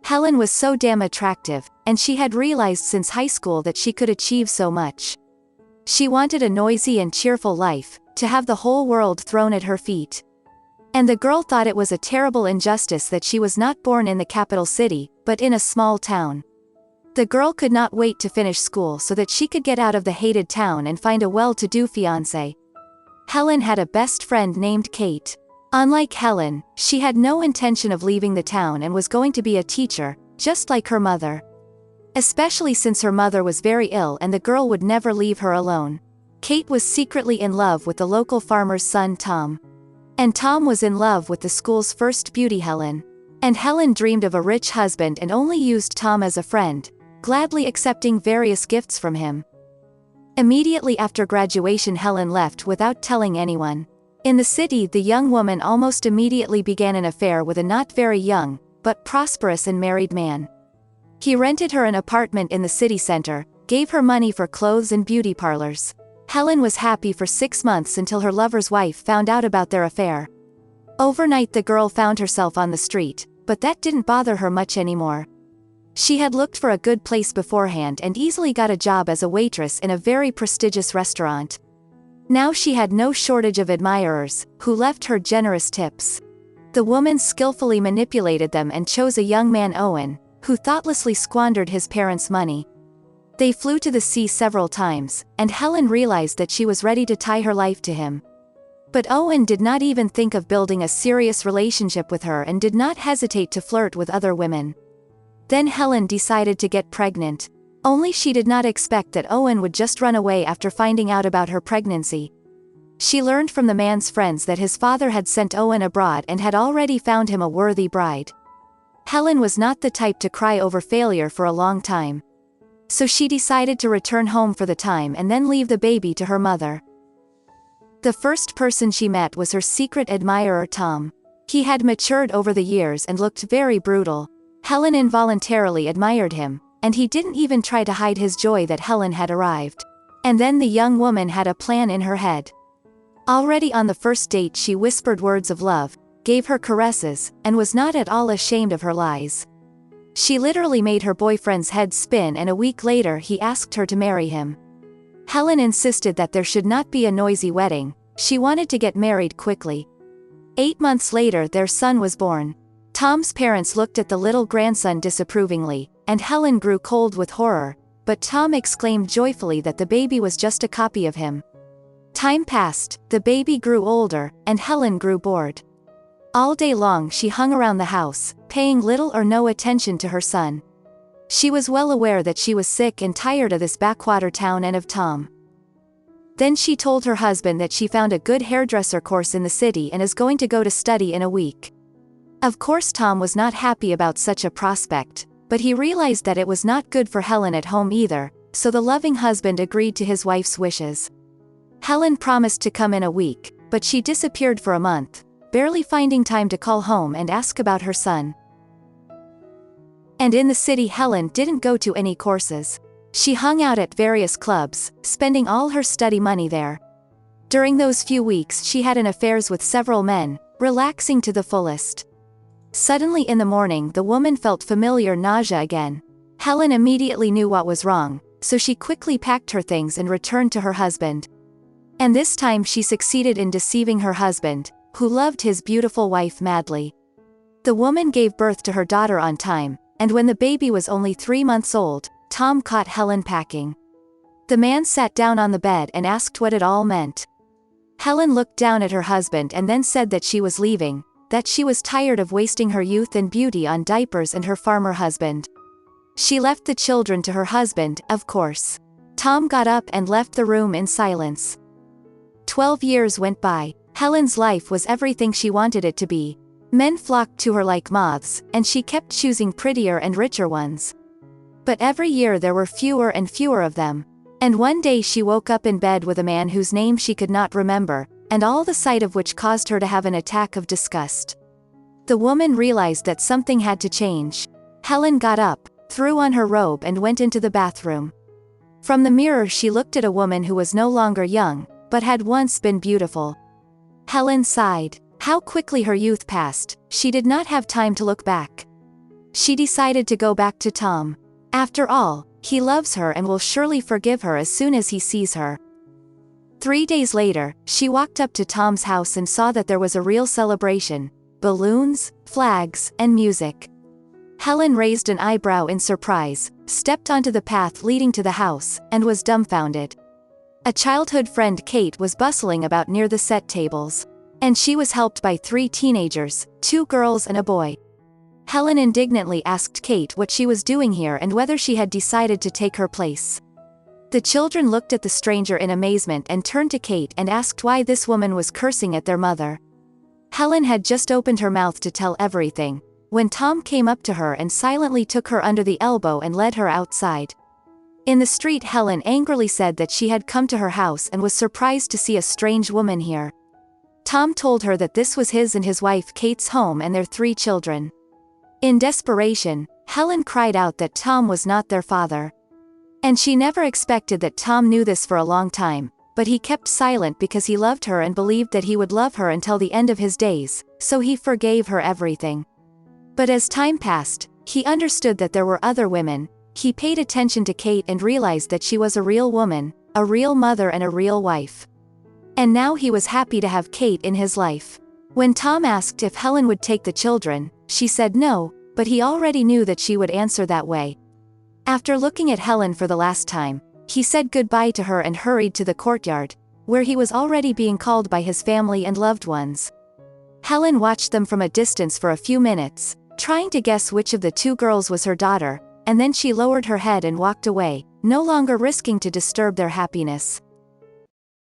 Helen was so damn attractive, and she had realized since high school that she could achieve so much. She wanted a noisy and cheerful life, to have the whole world thrown at her feet. And the girl thought it was a terrible injustice that she was not born in the capital city, but in a small town. The girl could not wait to finish school so that she could get out of the hated town and find a well-to-do fiancé. Helen had a best friend named Kate. Unlike Helen, she had no intention of leaving the town and was going to be a teacher, just like her mother. Especially since her mother was very ill and the girl would never leave her alone. Kate was secretly in love with the local farmer's son Tom. And Tom was in love with the school's first beauty Helen. And Helen dreamed of a rich husband and only used Tom as a friend, gladly accepting various gifts from him. Immediately after graduation Helen left without telling anyone. In the city the young woman almost immediately began an affair with a not very young, but prosperous and married man. He rented her an apartment in the city center, gave her money for clothes and beauty parlors. Helen was happy for 6 months until her lover's wife found out about their affair. Overnight the girl found herself on the street, but that didn't bother her much anymore. She had looked for a good place beforehand and easily got a job as a waitress in a very prestigious restaurant. Now she had no shortage of admirers, who left her generous tips. The woman skillfully manipulated them and chose a young man Owen, who thoughtlessly squandered his parents' money. They flew to the sea several times, and Helen realized that she was ready to tie her life to him. But Owen did not even think of building a serious relationship with her and did not hesitate to flirt with other women. Then Helen decided to get pregnant. Only she did not expect that Owen would just run away after finding out about her pregnancy. She learned from the man's friends that his father had sent Owen abroad and had already found him a worthy bride. Helen was not the type to cry over failure for a long time. So she decided to return home for the time and then leave the baby to her mother. The first person she met was her secret admirer Tom. He had matured over the years and looked very brutal. Helen involuntarily admired him, and he didn't even try to hide his joy that Helen had arrived. And then the young woman had a plan in her head. Already on the first date she whispered words of love, gave her caresses, and was not at all ashamed of her lies. She literally made her boyfriend's head spin, and a week later he asked her to marry him. Helen insisted that there should not be a noisy wedding. She wanted to get married quickly. 8 months later their son was born. Tom's parents looked at the little grandson disapprovingly, and Helen grew cold with horror, but Tom exclaimed joyfully that the baby was just a copy of him. Time passed, the baby grew older, and Helen grew bored. All day long she hung around the house, paying little or no attention to her son. She was well aware that she was sick and tired of this backwater town and of Tom. Then she told her husband that she found a good hairdresser course in the city and is going to go to study in a week. Of course Tom was not happy about such a prospect, but he realized that it was not good for Helen at home either, so the loving husband agreed to his wife's wishes. Helen promised to come in a week, but she disappeared for a month, barely finding time to call home and ask about her son. And in the city Helen didn't go to any courses. She hung out at various clubs, spending all her study money there. During those few weeks she had an affairs with several men, relaxing to the fullest. Suddenly in the morning the woman felt familiar nausea again. Helen immediately knew what was wrong, so she quickly packed her things and returned to her husband. And this time she succeeded in deceiving her husband, who loved his beautiful wife madly. The woman gave birth to her daughter on time, and when the baby was only 3 months old, Tom caught Helen packing. The man sat down on the bed and asked what it all meant. Helen looked down at her husband and then said that she was leaving, that she was tired of wasting her youth and beauty on diapers and her farmer husband. She left the children to her husband, of course. Tom got up and left the room in silence. 12 years went by. Helen's life was everything she wanted it to be. Men flocked to her like moths, and she kept choosing prettier and richer ones. But every year there were fewer and fewer of them. And one day she woke up in bed with a man whose name she could not remember, and all the sight of which caused her to have an attack of disgust. The woman realized that something had to change. Helen got up, threw on her robe and went into the bathroom. From the mirror she looked at a woman who was no longer young, but had once been beautiful. Helen sighed. How quickly her youth passed. She did not have time to look back. she decided to go back to Tom. After all, he loves her and will surely forgive her as soon as he sees her. 3 days later, she walked up to Tom's house and saw that there was a real celebration: balloons, flags, and music. Helen raised an eyebrow in surprise, stepped onto the path leading to the house, and was dumbfounded. A childhood friend, Kate, was bustling about near the set tables. And she was helped by 3 teenagers, 2 girls and a boy. Helen indignantly asked Kate what she was doing here and whether she had decided to take her place. The children looked at the stranger in amazement and turned to Kate and asked why this woman was cursing at their mother. Helen had just opened her mouth to tell everything, when Tom came up to her and silently took her under the elbow and led her outside. In the street, Helen angrily said that she had come to her house and was surprised to see a strange woman here. Tom told her that this was his and his wife Kate's home and their 3 children. In desperation, Helen cried out that Tom was not their father. And she never expected that Tom knew this for a long time, but he kept silent because he loved her and believed that he would love her until the end of his days, so he forgave her everything. But as time passed, he understood that there were other women. He paid attention to Kate and realized that she was a real woman, a real mother and a real wife. And now he was happy to have Kate in his life. When Tom asked if Helen would take the children, she said no, but he already knew that she would answer that way. After looking at Helen for the last time, he said goodbye to her and hurried to the courtyard, where he was already being called by his family and loved ones. Helen watched them from a distance for a few minutes, trying to guess which of the 2 girls was her daughter, and then she lowered her head and walked away, no longer risking to disturb their happiness.